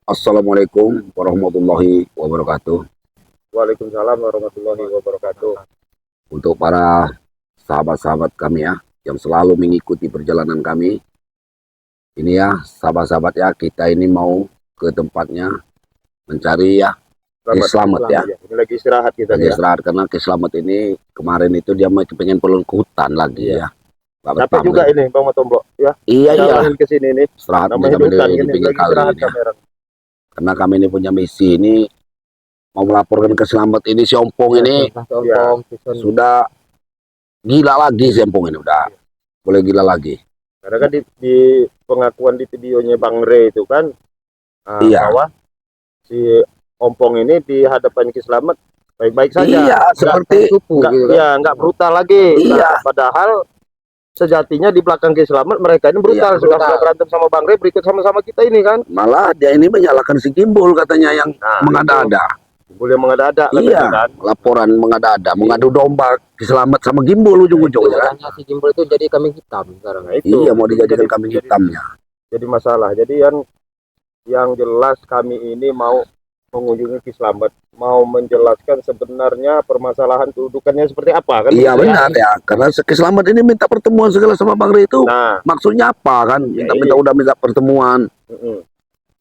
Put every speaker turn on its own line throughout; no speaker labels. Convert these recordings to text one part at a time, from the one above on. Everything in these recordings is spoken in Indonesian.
Assalamualaikum warahmatullahi wabarakatuh.
Waalaikumsalam warahmatullahi wabarakatuh.
Untuk para sahabat-sahabat kami ya, yang selalu mengikuti perjalanan kami. Ini ya, sahabat-sahabat ya, kita ini mau ke tempatnya mencari ya, Kislamet ya.
Ini lagi istirahat kita
Lagi
nih ya.
istirahat karena Kislamet ini kemarin itu dia mau pengen pulang ke hutan lagi ya. Nggak
Capek
betah,
juga
ya.
ini Bang Matombok ya.
Iya.
Jalanin ke sini nih.
Istirahat
Namanya
kami
hutan
di
gini,
pinggir
lagi
kali
istirahat
ini ya.
kamera.
Karena kami ini punya misi ini mau melaporkan ke Slamet ini si Ompong ini sudah gila lagi si Ompong ini udah boleh gila lagi.
Karena kan di pengakuan di videonya Bang Re itu kan
Iya.
bahwa si Ompong ini di hadapan Kislamet baik-baik saja.
Iya, seperti
nggak brutal lagi.
Iya.
Padahal sejatinya di belakang Kislamet mereka ini brutal.
Iya,
Sudah
brutal.
berantem sama Bang Re, berikut sama-sama kita ini kan.
Malah dia ini menyalahkan si Gimbul katanya yang mengada-ada.
Boleh mengada-ada
Iya,
kan?
laporan mengada-ada, mengadu domba Kislamet sama Gimbul ujung-ujungnya kan.
Si Gimbal itu jadi kambing hitam sekarang.
Nah, itu
Iya, mau dijadikan kambing hitamnya.
Jadi masalah. Jadi yang jelas kami ini mau mengunjungi Kislamet, mau menjelaskan sebenarnya permasalahan kedudukannya seperti apa kan?
Iya benar ya, karena Kislamet ini minta pertemuan segala sama Bang Re itu.
Nah,
Maksudnya apa kan? Udah minta pertemuan.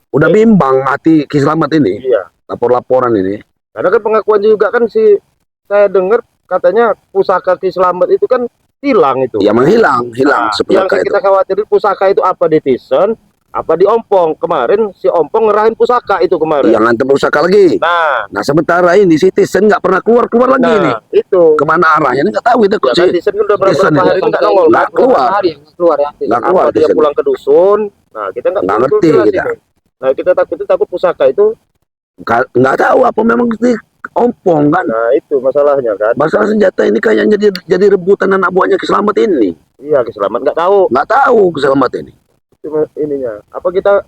Udah
Iya.
bimbang hati Kislamet ini.
Iya.
Lapor-laporan ini.
Karena kan pengakuan juga kan saya dengar katanya pusaka Kislamet itu kan hilang itu.
Ya menghilang, hilang
Yang
sepusaka itu.
kita khawatirin pusaka itu apa di Tison, apa di Ompong. Kemarin si Ompong ngerahin pusaka itu kemarin.
Yang nganter pusaka lagi. Nah sementara ini si Tison nggak pernah keluar lagi ini.
Itu.
Kemana arahnya? Ini nggak tahu itu kok
Ya kan Tison kan udah berapa hari itu nggak nongol.
Nggak keluar.
Nggak
keluar.
Apa dia pulang ke dusun? Nah kita nggak
ngerti kita.
Nah kita takut pusaka itu
nggak tahu apa memang di Ompong kan.
Nah itu masalahnya kan.
Masalah senjata ini kayaknya jadi rebutan anak buahnya Kislamet ini.
Iya Kislamet nggak tahu.
Nggak tahu Kislamet ini.
Cuma ininya. Apa kita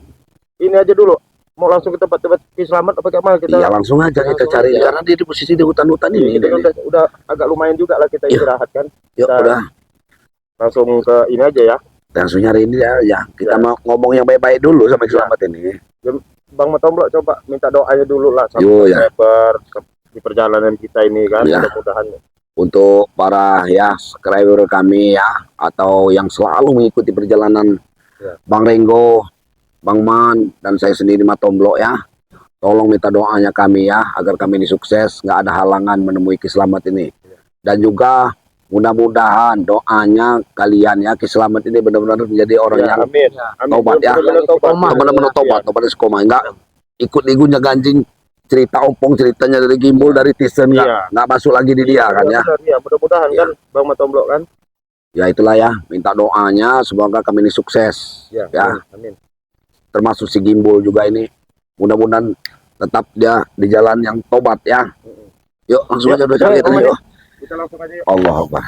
ini aja dulu? Mau langsung ke tempat-tempat Kislamet apa kayak mana kita?
Iya langsung aja kita cari
aja.
karena dia di posisi di hutan-hutan ini.
Kita kan udah agak lumayan juga lah kita istirahat kan.
Yuk udah.
Langsung ke ini aja ya.
Langsung nyari ini ya. Kita mau ngomong yang baik-baik dulu sama Kislamet ini.
Bang Matombok coba minta doanya dulu lah sama di perjalanan kita ini kan. Mudah-mudahan
untuk para ya subscriber kami ya atau yang selalu mengikuti perjalanan Bang Renggo, Bang Man dan saya sendiri Matombok ya. Tolong minta doanya kami ya agar kami ini sukses, nggak ada halangan menemui Kislamet ini. Dan juga mudah-mudahan doanya kalian ya Kislamet ini benar-benar menjadi orang yang tobat ya. Benar-benar tobat istiqomah, enggak ikut-ikutnya ganjing cerita Ompong, ceritanya dari Gimbul, dari Tison nggak masuk lagi di dia kan ya.
Iya, mudah-mudahan kan Bang Matombok kan.
Ya itulah ya, minta doanya semoga kami ini sukses ya.
Amin.
Termasuk si Gimbul juga ini. Mudah-mudahan tetap dia di jalan yang tobat ya. Yuk langsung aja udah cari yuk.
Kita langsung aja yuk.
Allah Akbar.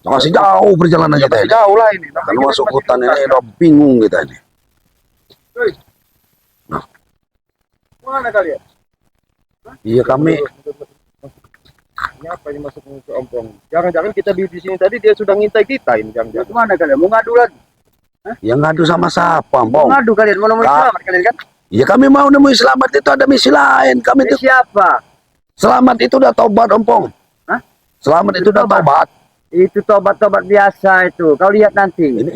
Masih jauh perjalanan kita ini.
Jauh lah ini.
Kalau masuk hutan ini udah bingung kita ini. Nah.
Mana kalian?
Iya kami.
Ini apa ini masuk ke Ompong? Jangan-jangan kita di sini tadi dia sudah ngintai kita ini. Jangan-jangan.
Kemana kalian? Mau ngadu lagi?
Yang ngadu sama siapa,
Mau
Bang?
ngadu kalian? Mau nemuin Selamat kalian kan?
Ya kami mau nemuin Selamat itu ada misi lain. Kami itu
siapa?
Selamat itu udah tobat, Ompong.
Hah?
Selamat itu udah tobat.
Itu tobat-tobat biasa itu. Kau lihat nanti.
Ini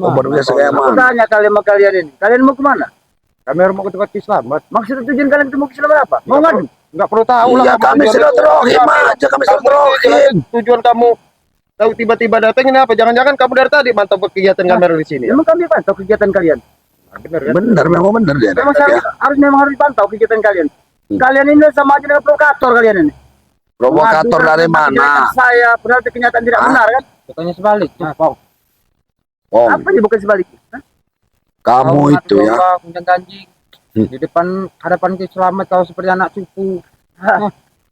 tobat biasa kayak
Aku
mana?
tanya kalian sama kalian ini. Kalian mau kemana?
Kami harus mau ke tempat Kislamet.
Maksud tujuan kalian itu mau ke Selamat apa? Mau ngadu?
Nggak perlu tahu lah.
Iya kami silaturahim aja, kami silaturahim.
Tujuan kamu tahu tiba-tiba datang ini apa? Jangan-jangan kamu dari tadi mantau kegiatan kamera di sini.
Emang kami pantau kegiatan kalian?
Benar kan?
Bener, memang bener dia.
Memang harus dipantau kegiatan kalian. Kalian ini sama aja dengan provokator kalian ini.
Provokator dari mana?
Saya padahal kenyataan tidak benar kan?
Bukannya sebaliknya, Pong.
Apa sih bukan sebaliknya?
Kamu itu ya.
Kuncang ganjing. Di depan hadapan Kislamet kau seperti anak cupu.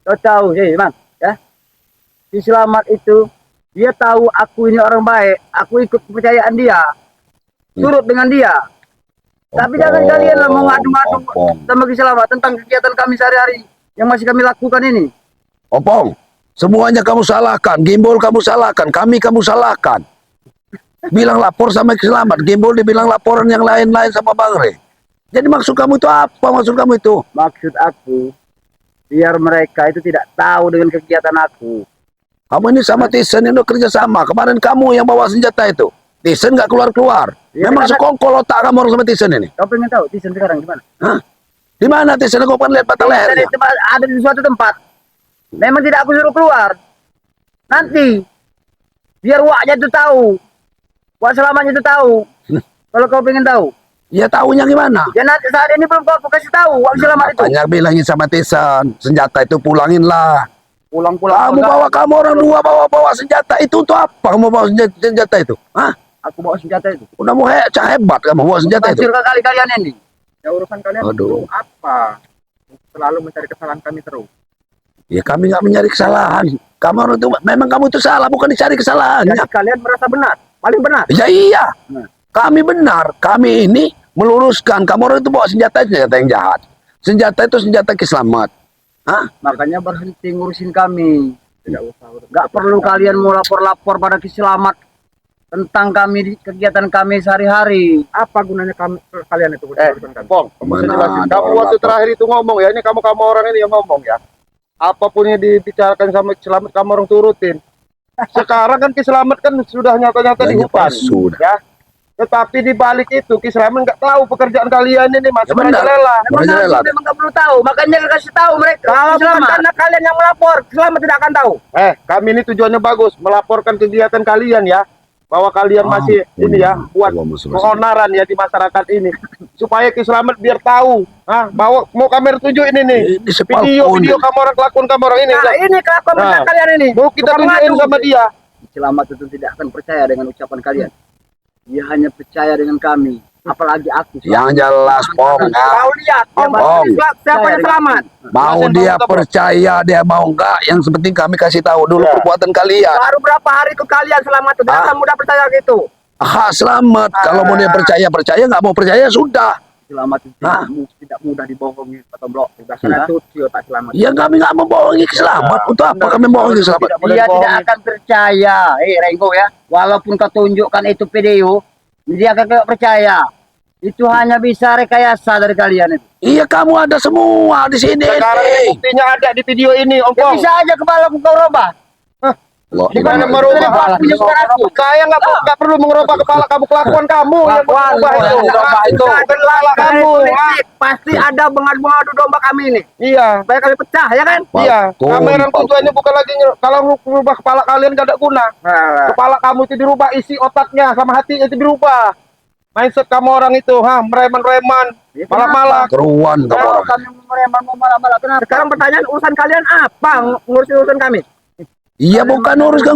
Kau tahu sih, Bang, ya. Si Selamat itu dia tahu aku ini orang baik, aku ikut kepercayaan dia. Turut dengan dia. Tapi jangan kalian lah mau ngadu-ngadu sama Ki Selamat tentang kegiatan kami sehari-hari yang masih kami lakukan ini.
Opong, semuanya kamu salahkan. Gimbul kamu salahkan, kami kamu salahkan. Bilang lapor sama Ki Selamat, Gimbal dibilang laporan yang lain-lain sama Bang Rey. Jadi maksud kamu itu apa? Maksud kamu itu?
Maksud aku, biar mereka itu tidak tahu dengan kegiatan aku.
Kamu ini sama Tisen ini kerja sama. Kemarin kamu yang bawa senjata itu. Tisen nggak keluar-keluar.
Ya,
Memang
karena-
sekongkol otak kamu orang sama Tisen ini.
Kau pengen tahu Tisen sekarang di mana?
Hah? Di mana Tisen? Kau pernah lihat patah
Tisen
lehernya?
itu ada di suatu tempat. Memang tidak aku suruh keluar. Nanti biar Waknya itu tahu. Wak Selamatnya itu tahu. Kalau kau pengen tahu.
Ya tahunya gimana?
Ya nanti saat ini belum kau kasih tahu Wak Selamat itu.
Makanya bilangin sama Tisen, senjata itu pulangin lah.
Pulang-pulang.
Kamu bawa kamu orang dua bawa senjata itu untuk apa? Kamu bawa senjata itu? Hah?
Aku bawa senjata itu.
Udah mau hebat kamu bawa senjata itu?
Hancurkan kali kalian ini.
Ya urusan kalian
Aduh.
itu apa? Selalu mencari kesalahan kami terus.
Ya kami nggak mencari kesalahan. Kamu orang itu memang kamu itu salah, bukan dicari kesalahannya.
Jadi kalian merasa benar, paling benar.
Ya iya.
Nah.
Kami benar. Kami ini meluruskan. Kamu orang itu bawa senjata yang jahat. Senjata itu senjata Ki Selamat. Hah?
Makanya berhenti ngurusin kami.
Tidak usah urus.
Gak perlu kalian mau lapor-lapor pada Ki Selamat tentang kami di kegiatan kami sehari-hari.
Apa gunanya kalian itu urusan kami?
Pong, kamu
Mana
jelasin.
ada
Kamu
orang
waktu
lapor.
terakhir itu ngomong ya, ini kamu orang ini yang ngomong ya. Apapun yang dibicarakan sama Ki Selamat kamu orang turutin. Sekarang kan Ki Selamat kan sudah nyata-nyata di
Ya,
hutan,
sudah.
ya. Tetapi di balik itu Ki Selamat nggak tahu pekerjaan kalian ini masih
Ya, benar.
merajalela.
Merajalela.
Memang gak perlu tahu. Makanya kasih tahu mereka.
Kalau
Ki
bukan
Selamat.
karena kalian yang melapor, Selamat tidak akan tahu.
Kami ini tujuannya bagus, melaporkan kegiatan kalian ya. Bahwa kalian masih ini ya buat keonaran ya di masyarakat ini supaya Ki Selamat biar tahu bahwa mau kamera tunjukin ini
Ini sepal
video kamu orang kelakuan kamu orang ini
Nah, ini kelakuan
Nah.
benar kalian ini.
mau kita
Bukan
tunjukin
ngadu.
sama dia.
Ki Selamat itu tidak akan percaya dengan ucapan kalian. Dia hanya percaya dengan kami. Apalagi aku.
Yang jelas, Pong. Ya.
Kau lihat, Om,
Bang.
siapa yang selamat?
Mau
Jelasin,
dia
Bang, apa?
percaya, dia mau enggak. Yang penting kami kasih tahu dulu
Ya.
perbuatan kalian.
Baru berapa hari itu kalian selamat itu, jangan mudah percaya gitu.
Hak Selamat. Kalau mau dia percaya, nggak mau percaya sudah.
Ki Selamat itu tidak mudah dibohongi Pak Tomblok.
Sudah sana cuci otak selamat.
Ya kami nggak membohongi Ki Selamat. Untuk apa kami membohongi Ki Selamat?
Dia tidak akan percaya. Renggo ya. Walaupun kau tunjukkan itu video, dia akan tidak percaya. Itu hanya bisa rekayasa dari kalian itu.
Iya, kamu ada semua di sini.
Sekarang ini buktinya ada di video ini Om
Ya
Pong.
bisa aja kepala kau robah.
Loh,
Bukan
gimana?
yang merubah
Punya suara aku.
saya nggak perlu mengerubah kepala kamu, kelakuan kamu yang
Kelakuan,
merubah itu.
merubah itu.
Kepala kamu.
Pasti ada mengadu domba kami ini.
Iya.
Supaya kami pecah, ya kan?
Iya,
Palkun,
kamera
palkun.
tujuannya bukan lagi kalau merubah kepala kalian gak ada guna.
Nah,
Kepala kamu itu dirubah, isi otaknya sama hatinya itu dirubah. Mindset kamu orang itu, mereman-reman, malah-malah.
Keruan kamu
Kalau
orang.
kami meremang malah kenapa?
sekarang pertanyaan urusan kalian apa? Ngurusin urusan kami.
Iya, bukan urusan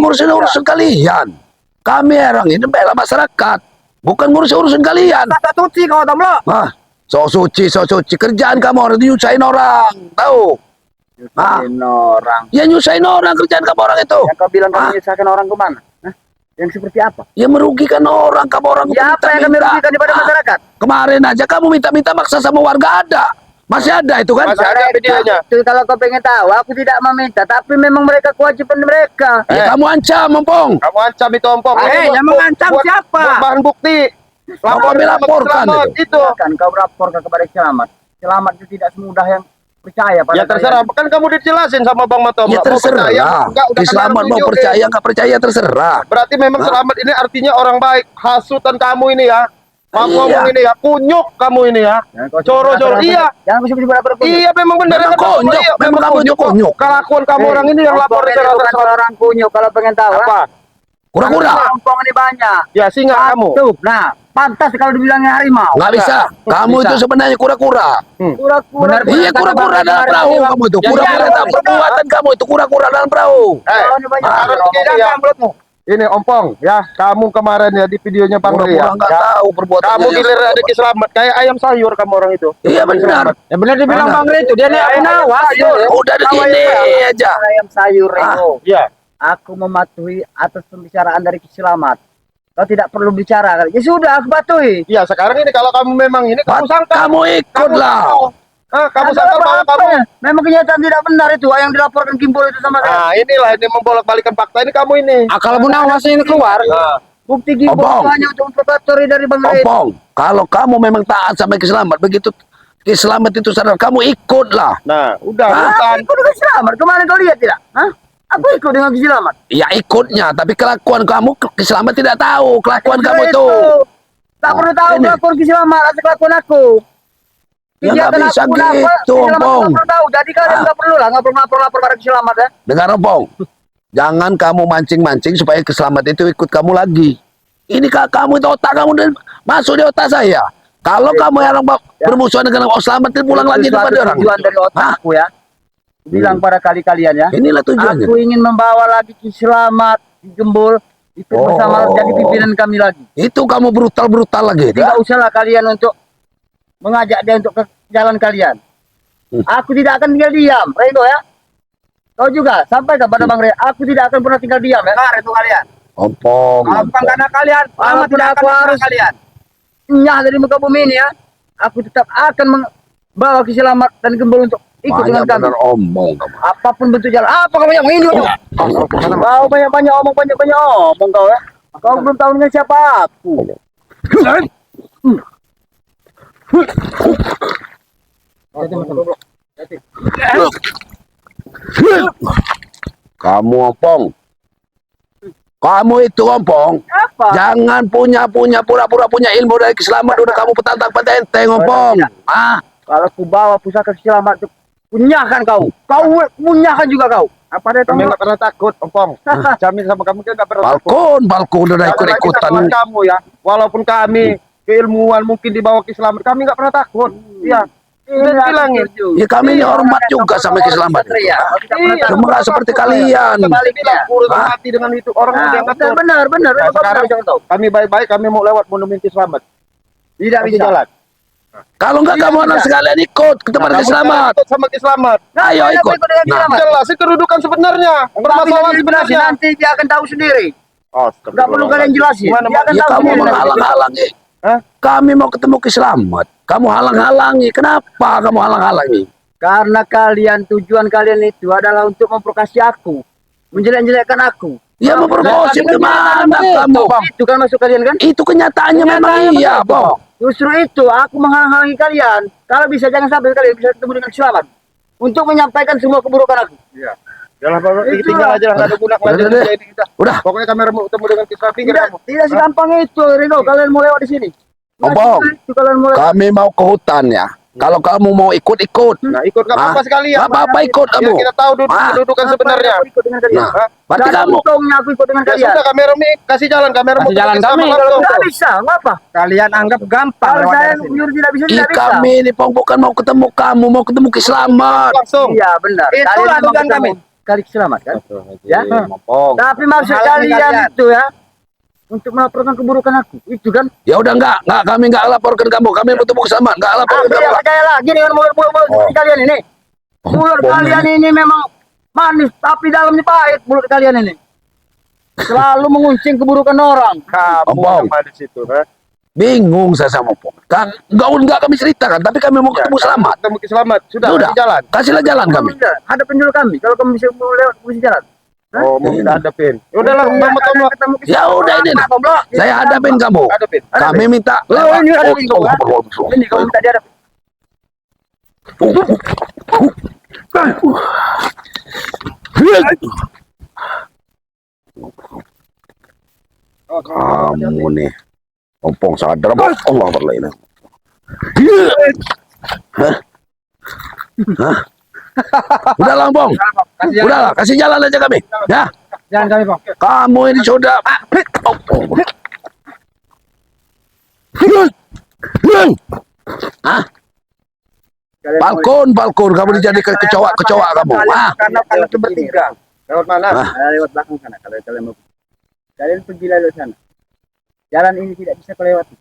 kalian. Kami orang ini bela masyarakat. Bukan urusan kalian.
Tak cuci kau Tomblok.
So suci. Kerjaan kamu orang itu nyusahin orang. Tahu?
Nyusahin orang.
Ya nyusahin orang kerjaan kamu orang itu.
Yang kau bilang kami menyusahkan orang kemana? Hah? Yang seperti apa?
Ya merugikan orang, kamu orang
Ya apa yang kami rugikan daripada masyarakat?
Kemarin aja kamu minta maksa sama warga ada. Masih ada itu kan?
Masih ada videonya.
Itu kalau kau pengen tahu, aku tidak meminta, tapi memang mereka kewajiban mereka.
Ya kamu ancam, Mumpung.
Kamu ancam itu ompong.
yang mengancam siapa?
Buat bahan bukti.
Kami laporkan
itu.
Kan kau laporkan kepada Selamat. Selamat itu tidak semudah yang percaya pada
Ya terserah, kan kamu dijelasin sama Bang Matom.
Ya terserah. Di Selamat mau percaya nggak percaya terserah.
Berarti memang Selamat ini artinya orang baik. Hasutan kamu ini ya. Kamu ngomong ini ya, kunyuk kamu ini ya. Coro-coro, iya.
Jangan sebut-sebut apa
Iya memang benar.
Memang kunyuk,
Iya,
memang kamu itu kunyuk.
Kelakuan kamu orang ini yang lapor di
bukan orang kunyuk kalau pengen tahu.
apa?
Kura-kura.
Kampung ini banyak.
Ya singa kamu.
Tuh, nah, pantas kalau dibilangnya harimau.
Nggak bisa. Kamu itu sebenarnya kura-kura.
Kura-kura.
Iya, kura-kura dalam perahu kamu itu. Kura-kura dalam perbuatan kamu itu. Kura-kura dalam perahu.
Ini banyak.
harus
orang.
begini ya. Ini Ompong ya, kamu kemarin ya di videonya Bang Ria.
Kura-kura nggak
Ya.
tahu perbuatan.
Kamu giliran ada Ki Selamat kayak ayam sayur kamu orang itu.
Iya benar.
Ya benar dibilang
Mana?
Bang Ri itu, dia nih penawas.
Udah di sini aja.
Ayam sayur Renggo.
Iya.
Aku mematuhi atas pembicaraan dari Ki Selamat. Kau tidak perlu bicara. Ya sudah, aku patuhi.
Iya, sekarang ini kalau kamu memang ini kamu sangka.
Kamu ikutlah.
Kamu
Ada
sangka bahwa
apa-apa
kamu.
ya? Memang kenyataan tidak benar itu yang dilaporkan Gimbal itu sama saya.
Nah, inilah ini membolak-balikan fakta ini kamu ini.
Kalau Bu Nawas ini keluar,
Bukti gimbal
Ompong.
itu hanya untuk provokasi dari Bang Red.
Ompong, kalau kamu memang taat sama Ki Slamet, begitu Ki Slamet itu sadar, kamu ikutlah.
Nah, udah
Hah?
bukan.
Aku ikut dengan selamat. Kemarin kau lihat tidak? Hah? Aku ikut dengan selamat.
Ya ikutnya, tapi kelakuan kamu Ki Slamet tidak tahu kelakuan kamu itu.
Tak perlu tahu
ini.
kelakuan selamat atau kelakuan aku.
Ya nggak
Kegiatan
bisa
aku pun apa,
gitu,
Ki Slamat
Ompong.
tak perlu tahu. Jadi kalian
Ah.
nggak perlu lah, nggak perlu lapor pada Ki Slamat ya.
Dengar Ompong, jangan kamu mancing-mancing supaya Ki Slamet itu ikut kamu lagi. Ini kamu itu otak kamu dan masuk di otak saya. Kalau kamu yang bermusuhan dengan Ki Slamet, itu pulang lagi
Itu
kepada
suatu
orang.
tujuan dari
Hah?
otakku ya. Bilang pada kalian ya.
Inilah tujuannya.
Aku ingin membawa lagi Ki Slamat di Gembul itu
Oh.
bersama jadi pimpinan kami lagi.
Itu kamu brutal-brutal lagi.
Tidak usahlah kalian untuk mengajak dia untuk ke jalan kalian. Aku tidak akan tinggal diam, Reno ya. Kau juga sampaikan pada Bang Ray, aku tidak akan pernah tinggal diam ya.
Benar itu kalian.
Ompong.
Kalau bukan karena kalian, lama
Walaupun
tidak
aku
akan
harus
kalian.
nyah dari muka bumi ini ya, aku tetap akan membawa Ki Slamet dan Gembul untuk ikut dengan
Banyak
kami.
benar omong kamu.
Apapun bentuk jalan, apa kamu yang ini? Kau banyak-banyak omong, banyak-banyak omong kau ya. Kau belum tahu dengan siapa aku.
Kamu Ompong. Kamu itu Ompong.
Apa?
Jangan pura-pura punya ilmu dari Ki Slamet, udah kamu petantang petenteng Ompong. Ah,
Kalau ku bawa pusaka Ki Slamet, punyakan kau. Kau punyakan juga kau. Apa dia
Kami
tahu?
nggak pernah takut, Ompong. Jamin sama kamu kita nggak pernah takut.
balkon udah
Apalagi
ikut-ikutan.
sama kamu ya. Walaupun kami keilmuan mungkin di bawah Ki Slamet, kami nggak pernah takut. Iya. Udah bilangin.
Ya kami ini hormat juga sama Ki Slamet.
Iya.
Cuma nggak seperti kalian.
Sebaliknya urusan
Hah?
hati dengan itu orang
Nah,
ada yang ngatur.
benar.
Nah,
Kau
sekarang
jangan tahu.
kami baik-baik, kami mau lewat monumen Ki Slamet.
Tidak
Kami
bisa.
jalan.
Kalau nggak
Iya,
kamu anak
bisa.
sekalian ikut ke tempat Ki
Kamu
Slamet.
ikut sama Ki Slamet.
Nah,
Ayo,
kenapa
ikut.
dengan Ki
Nah.
Slamet?
Jelas itu kedudukan sebenarnya. Permasalahan sebenarnya.
Nanti dia akan tahu sendiri.
Oh,
Nggak perlu kalian jelasin.
Gimana,
Dia akan
Ya
tahu
kamu
sendiri.
menghalang-halangi.
Hah?
Kami mau ketemu Ki Slamet. Kamu halang-halangi. Kenapa kamu halang-halangi?
Karena tujuan kalian itu adalah untuk memprovokasi aku, menjelek-jelekkan aku.
Ya memperkosip gimana kamu?
Itu kan maksud kalian kan?
Itu kenyataannya memang iya, Bang.
Justru itu aku menghalangi kalian. Kalau bisa jangan sampai kalian bisa ketemu dengan selamat untuk menyampaikan semua keburukan aku.
Iya. Jalan Bapak,
Itulah.
tinggal aja lah, nggak ada guna
Udah,
lanjut
udah.
ini kita.
Udah.
Pokoknya kami mau ketemu dengan Ki Slamet, pinggir
Tidak,
kamu.
tidak segampang itu, Reno. Kalian mau lewat di sini.
Ompong.
Itu kalian mau lewat.
Kami mau ke hutan ya. Kalau kamu mau ikut.
Nah, ikut nggak apa-apa
Ah,
sekalian.
nggak apa-apa ikut
Biar
kamu.
kita tahu
Ah.
kedudukan sebenarnya.
Aku ikut dengan kalian.
Nah,
Hah?
berarti
Nggak ada
kamu.
untungnya aku ikut dengan
Ya
kalian.
sudah, kamera mi kasih jalan, kamera mau
Kasih jalan
ketemu
kami,
sama
kalau
langsung.
Nggak bisa, ngapa?
Kalian anggap gampang
Kalau
lewat
saya
dari sini.
menyuruh tidak bisa,
Ih,
tidak bisa.
kami ini Pong bukan mau ketemu kamu, mau ketemu Ki Slamet.
Langsung.
Iya, benar.
Itulah
Kalian memang
tujuan
ketemu
kami.
Kali selamat kan? Ya.
Ompong.
Tapi maksud
Menghalangi
kalian
kalian.
itu ya untuk melaporkan keburukan aku. Itu kan?
Ya udah enggak, kami enggak laporkan kamu. Kami mau ketemu Ki Slamet, enggak laporkan
Aku
kamu.
tidak percaya lagi dengan mulut-mulut
Oh.
kalian ini. Mulut
Ompong
kalian ini memang manis, tapi dalamnya pahit mulut kalian ini. Selalu menguncing keburukan orang.
Kamu
Ompong.
yang manis itu, ha?
Bingung saya sama Pong. Kan enggak kami ceritakan, tapi kami mau ketemu
Ya,
Slamet.
Ketemu Ki Slamet. Sudah,
Sudah.
kasih jalan.
Kasihlah jalan kami.
Hadapin dulu kami. Kalau kamu bisa lewat, bisa jalan. Hah?
Oh, mau kita hadapin. Ya udahlah,
Iya,
mau ketemu.
ketemu Ki
Ya
Slamet.
udah ini nah.
Goblok.
Saya hadapin kamu.
Hadapin.
Kami minta
Oh, ini hadapin kamu, ha? Ini kamu minta dihadapin.
Kamu nih. Ompong sadar apa? Allah berlain. Hah? Hah? Udahlah Ompong. Udahlah, kasih jalan aja kami. Ya.
Jangan kami, Bang.
Kamu ini sudah Ah, balkon kamu dijadikan kecoa kamu. Ah,
Karena kalian itu bertiga.
Lewat mana?
Ah.
Lewat belakang sana kalau kalian mau. Kalian pergi lewat sana. Jalan ini tidak bisa kau lewati.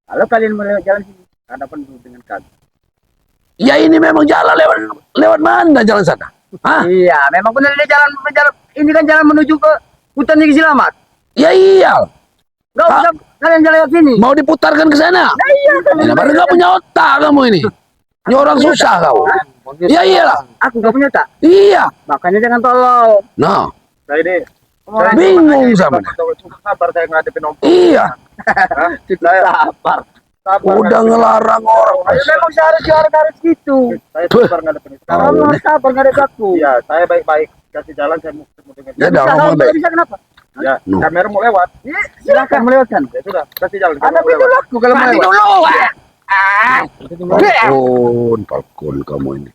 Kalau kalian mau lewat jalan sini, hadapan dulu dengan kami.
ya ini memang jalan lewat mana jalan sana? Ah,
Iya, memang benar ini jalan ini kan jalan menuju ke hutan Ki Slamet.
ya iya.
Enggak
Ah.
usah kalian jalan lewat sini.
Mau diputarkan ke sana?
Nah, iya kan.
Ya, baru nggak punya otak kamu ini. Ini orang susah kau. Ya iyalah.
Aku enggak punya tak.
Iya.
Makanya jangan tolong.
Nah,
Nah ini, Saya
Bingung sama
sabar saya ngadepin Om.
Iya,
Sabar.
Sabar
udah
ngadepin.
ngelarang orang.
Ayo memang seharusnya harus gitu.
Saya sabar ngadepin.
Kamu
Tahu
harus
nih.
sabar nggak ada aku.
Iya, saya baik-baik kasih jalan saya mau ketemu dengan
Ya,
dia.
dah,
Bisa,
ngomong
kalau
baik.
bisa kenapa?
Ya,
No.
kamera mau lewat.
Ya, silakan melewatkan.
Ya sudah, kasih jalan.
Ada
Kamera mau
pintu
lewat.
laku kalau mau lewat.
Falcon kamu ini.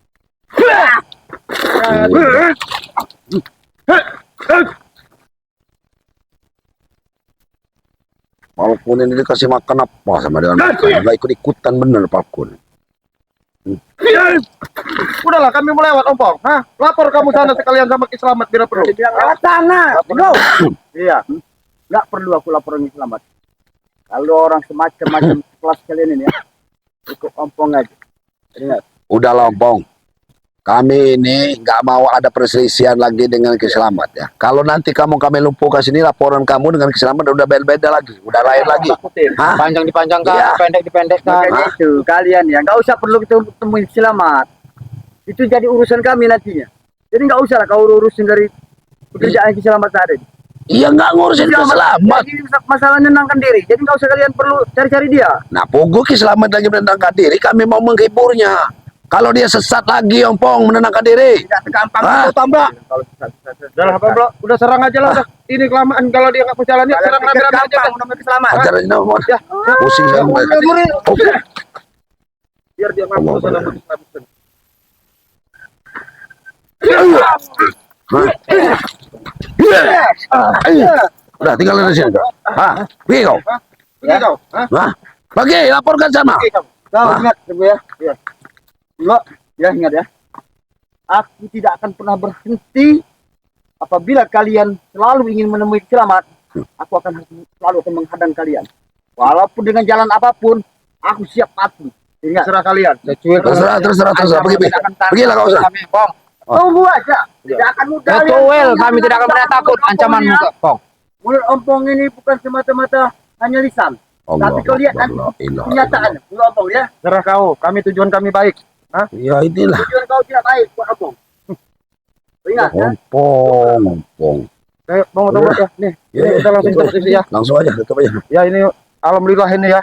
Falcon ini dikasih makan apa sama dia? Nggak ikut-ikutan bener Falcon.
Udahlah, kami mau lewat, Ompong. Hah? Lapor kamu sana sekalian sama Ki Slamet bila perlu.
Lewat sana. Go.
Iya.
Nggak perlu aku laporan selamat. Kalau orang semacam kelas kalian ini ya, ikut ompong aja. Ingat.
Udah lompong. Kami ini nggak mau ada perselisihan lagi dengan Kiselamat ya. Kalau nanti kami lumpuhkan sini laporan kamu dengan Kiselamat udah beda-beda lagi, udah lain lagi. Hah?
Panjang dipanjangkan,
Iya.
pendek dipendekkan.
Makanya itu kalian ya nggak usah perlu kita temuin selamat. Itu jadi urusan kami nantinya. Jadi nggak usah lah kau urusin dari pekerjaan selamat tadi.
Iya nggak ngurusin Kiselamat.
Jadi masalah menenangkan diri. Jadi nggak usah kalian perlu cari-cari dia.
Nah, pogo Kiselamat lagi menenangkan diri, kami mau menghiburnya. Kalau dia sesat lagi, ompong menenangkan diri.
Tidak segampang
Hah?
itu tambah.
Udah apa, Bro? Udah serang aja lah udah. Ini kelamaan kalau dia nggak berjalan ya serang rame-rame aja.
gampang namanya selamat.
Ajaran ini apa?
Ya,
Pusing saya. Oke.
biar dia nggak
Allah
urusan
Allah.
sama Ki Slamet.
Udah tinggal di sini. Hah? Pergi kau.
Pergi kau. Hah?
Hah? Pergi, laporkan sama.
Pergi kamu.
Kau
Hah?
ingat Ibu ya. Iya. Enggak, ya ingat ya. Aku tidak akan pernah berhenti apabila kalian selalu ingin menemui selamat. Aku akan selalu akan menghadang kalian. Walaupun dengan jalan apapun, aku siap mati. Ingat.
Terserah kalian.
Terserah. Pergi. Pergilah kau sana.
Kami, Pong.
Tunggu aja. Tidak akan mudah.
Betul, kami tidak akan pernah takut ancamanmu, Pong.
Mulut ompong ini bukan semata-mata hanya lisan. Tapi kau lihat nanti kenyataan. Mulut ompong ya.
Terserah kau. Kami tujuan kami baik. Hah?
Ya inilah.
Tujuan kau tidak baik buat ompong. Ingat ya.
Ompong.
Ayo, mau tunggu ya. Nih,
Ya,
kita langsung
betul.
terus ya.
Langsung aja, tutup aja.
Ya ini alhamdulillah ini ya.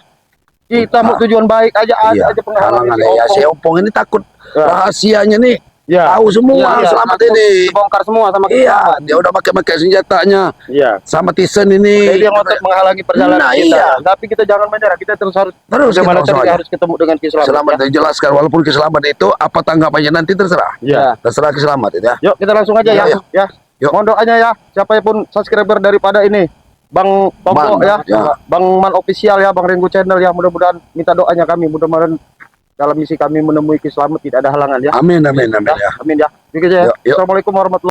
Kita mau tujuan baik aja
Iya.
aja penghalang
Halangan
ini,
ya,
Ompong.
si Ompong ini takut
Ya.
rahasianya nih.
Ya.
Tahu semua
Iya,
selamat
nanti
ini.
Dibongkar semua sama kita.
Iya, dia udah pakai senjatanya
Iya.
sama Tisen ini.
Jadi dia ngotot menghalangi perjalanan
Nah,
kita.
iya.
Tapi kita jangan menyerah. Kita terus harus
Terus kita
bagaimana
langsung
tadi
aja.
harus ketemu dengan Ki Slamet.
Selamat dijelaskan walaupun keselamat itu apa tanggapannya nanti terserah.
Ya.
Terserah keselamat itu ya.
Yuk kita langsung aja
Iya,
ya.
iya.
Ya.
Yuk.
Mohon doanya ya. Siapa pun subscriber daripada ini. Bang Tompo
Man,
ya.
ya.
Bang Man Official ya. Bang Ringo Channel ya. Mudah-mudahan minta doanya kami. Mudah-mudahan dalam misi kami menemui Ki Slamet tidak ada halangan ya.
Amin ya.
Amin ya. Begitu ya.
Yuk, yuk.
Assalamualaikum warahmatullahi